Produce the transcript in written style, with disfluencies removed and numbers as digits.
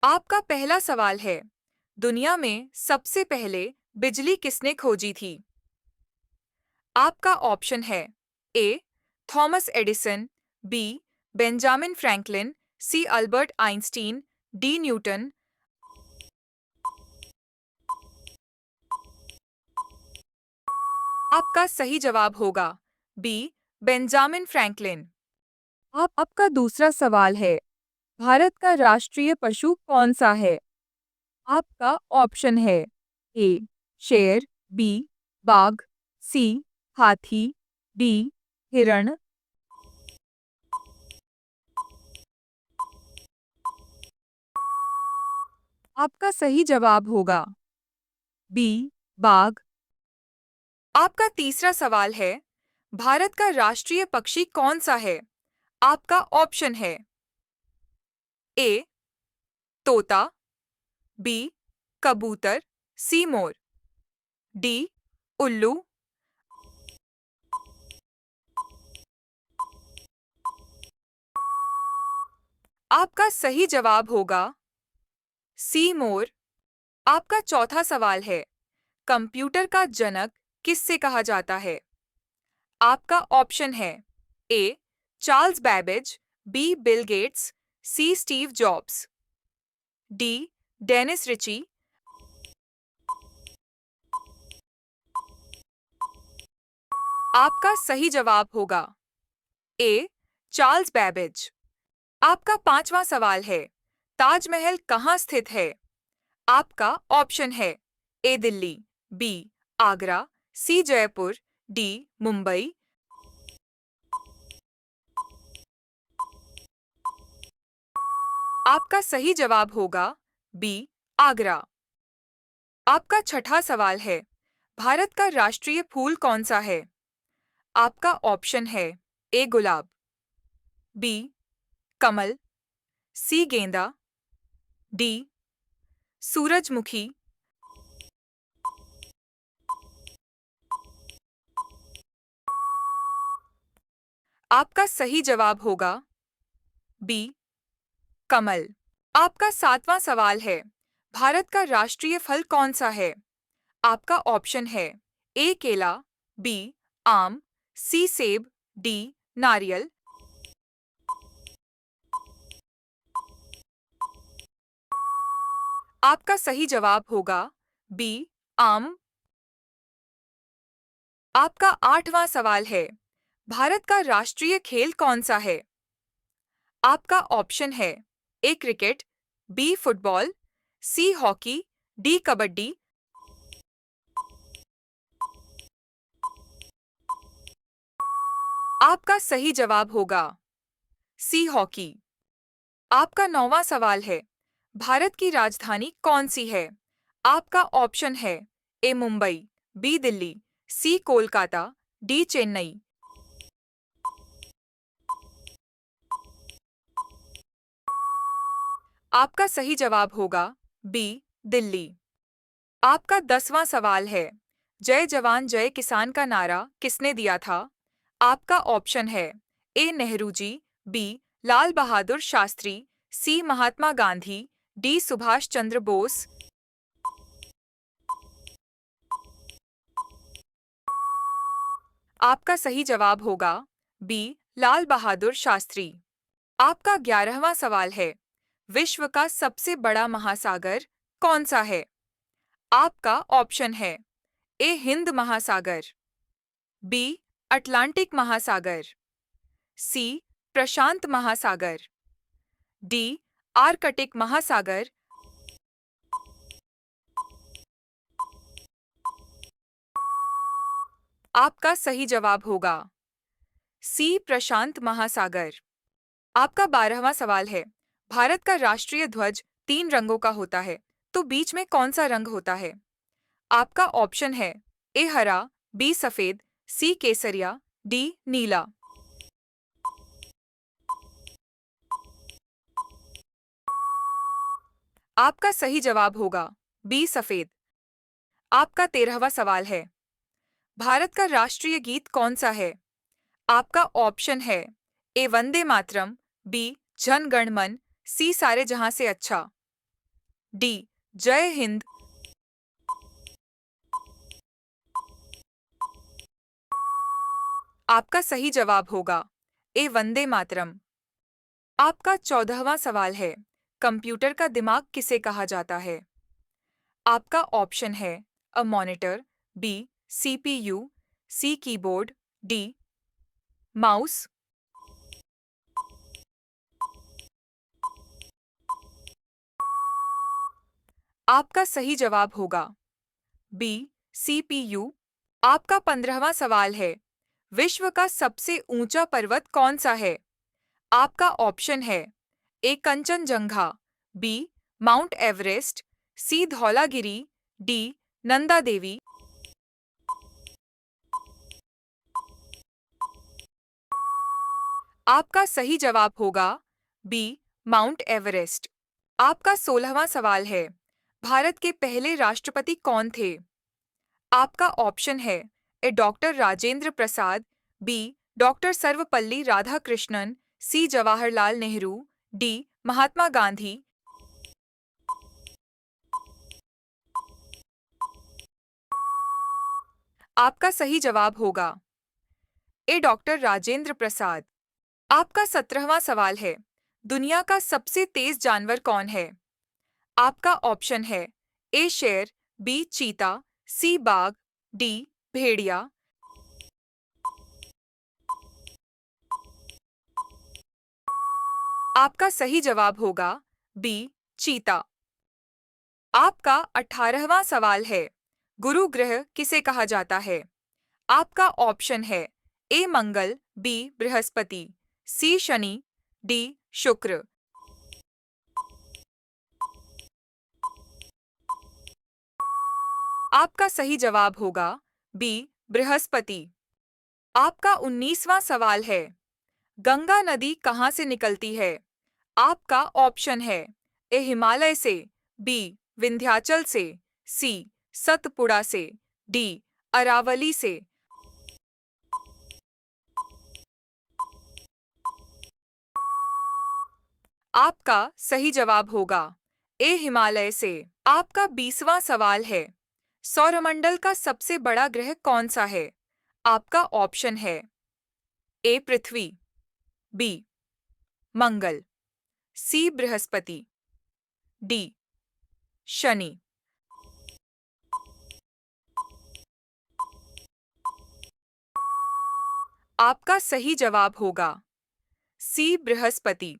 आपका पहला सवाल है, दुनिया में सबसे पहले बिजली किसने खोजी थी? आपका ऑप्शन है A. Thomas Edison, B. Benjamin Franklin, C. Albert Einstein, D. Newton. आपका सही जवाब होगा बी. Benjamin Franklin. आपका दूसरा सवाल है, भारत का राष्ट्रीय पशु कौन सा है? आपका ऑप्शन है ए. शेर, बी. बाघ, सी. हाथी, डी. हिरण। आपका सही जवाब होगा बी. बाघ। आपका तीसरा सवाल है, भारत का राष्ट्रीय पक्षी कौन सा है? आपका ऑप्शन है ए. तोता, बी. कबूतर, सी. मोर, डी. उल्लू। आपका सही जवाब होगा सी. मोर। आपका चौथा सवाल है, कंप्यूटर का जनक किससे कहा जाता है? आपका ऑप्शन है A. Charles Babbage, B. Bill Gates, C. Steve Jobs, D. Dennis Ritchie. आपका सही जवाब होगा ए. Charles Babbage. आपका पांचवा सवाल है, ताजमहल कहाँ स्थित है? आपका ऑप्शन है ए. दिल्ली, बी. आगरा, सी. जयपुर, डी. मुंबई। आपका सही जवाब होगा बी. आगरा। आपका छठा सवाल है, भारत का राष्ट्रीय फूल कौन सा है? आपका ऑप्शन है ए. गुलाब, बी. कमल, सी. गेंदा, डी. सूरजमुखी। आपका सही जवाब होगा बी. कमल। आपका सातवां सवाल है, भारत का राष्ट्रीय फल कौन सा है? आपका ऑप्शन है ए. केला, बी. आम, सी. सेब, डी. नारियल। आपका सही जवाब होगा बी. आम। आपका आठवां सवाल है, भारत का राष्ट्रीय खेल कौन सा है? आपका ऑप्शन है A. Cricket, B. Football, C. Hockey, D. Kabaddi. आपका सही जवाब होगा सी. हॉकी। आपका नौवां सवाल है, भारत की राजधानी कौन सी है? आपका ऑप्शन है ए. मुंबई, बी. दिल्ली, सी. कोलकाता, डी. चेन्नई। आपका सही जवाब होगा बी. दिल्ली। आपका 10वां सवाल है, जय जवान जय किसान का नारा किसने दिया था? आपका ऑप्शन है ए. नेहरू जी, बी. लाल बहादुर शास्त्री, सी. महात्मा गांधी, डी. सुभाष चंद्र बोस। आपका सही जवाब होगा बी. लाल बहादुर शास्त्री। आपका 11वां सवाल है, विश्व का सबसे बड़ा महासागर कौन सा है? आपका ऑप्शन है ए. हिंद महासागर, बी. अटलांटिक महासागर, सी. प्रशांत महासागर, डी. आर्कटिक महासागर। आपका सही जवाब होगा सी. प्रशांत महासागर। आपका 12वां सवाल है, भारत का राष्ट्रीय ध्वज 3 रंगों का होता है, तो बीच में कौन सा रंग होता है? आपका ऑप्शन है ए. हरा, बी. सफेद, सी. केसरिया, डी. नीला। आपका सही जवाब होगा बी. सफेद। आपका 13वां सवाल है, भारत का राष्ट्रीय गीत कौन सा है? आपका ऑप्शन है ए. वंदे मातरम, बी. जन गण मन, सी. सारे जहां से अच्छा, डी जय हिंद। आपका सही जवाब होगा ए वंदे मातरम। आपका 14वां सवाल है, कंप्यूटर का दिमाग किसे कहा जाता है? आपका ऑप्शन है A monitor, B CPU, C keyboard, D mouse. आपका सही जवाब होगा बी सीपीयू। आपका 15वां सवाल है, विश्व का सबसे ऊंचा पर्वत कौन सा है? आपका ऑप्शन है ए कंचनजंगा, बी माउंट एवरेस्ट, सी धौलागिरी, डी नंदा देवी। आपका सही जवाब होगा बी माउंट एवरेस्ट। आपका 16वां सवाल है, भारत के पहले राष्ट्रपति कौन थे? आपका ऑप्शन है ए doctor Rajendra Prasad, B doctor Sarvepalli Radhakrishnan, सी जवाहरलाल नेहरू, डी महात्मा गांधी। आपका सही जवाब होगा ए डॉक्टर राजेंद्र प्रसाद। आपका 17वां सवाल है, दुनिया का सबसे तेज जानवर कौन है? आपका ऑप्शन है ए शेर, बी चीता, सी बाघ, डी भेड़िया। आपका सही जवाब होगा बी चीता। आपका 18वां सवाल है, गुरु ग्रह किसे कहा जाता है? आपका ऑप्शन है ए मंगल, बी बृहस्पति, सी शनि, डी शुक्र। आपका सही जवाब होगा बी बृहस्पति। आपका 19वां सवाल है, गंगा नदी कहाँ से निकलती है? आपका ऑप्शन है ए हिमालय से, बी विंध्याचल से, सी सतपुड़ा से, डी अरावली से। आपका सही जवाब होगा ए हिमालय से। आपका 20वां सवाल है, सौरमंडल का सबसे बड़ा ग्रह कौन सा है? आपका ऑप्शन है ए पृथ्वी, बी मंगल, सी बृहस्पति, डी शनि। आपका सही जवाब होगा सी बृहस्पति।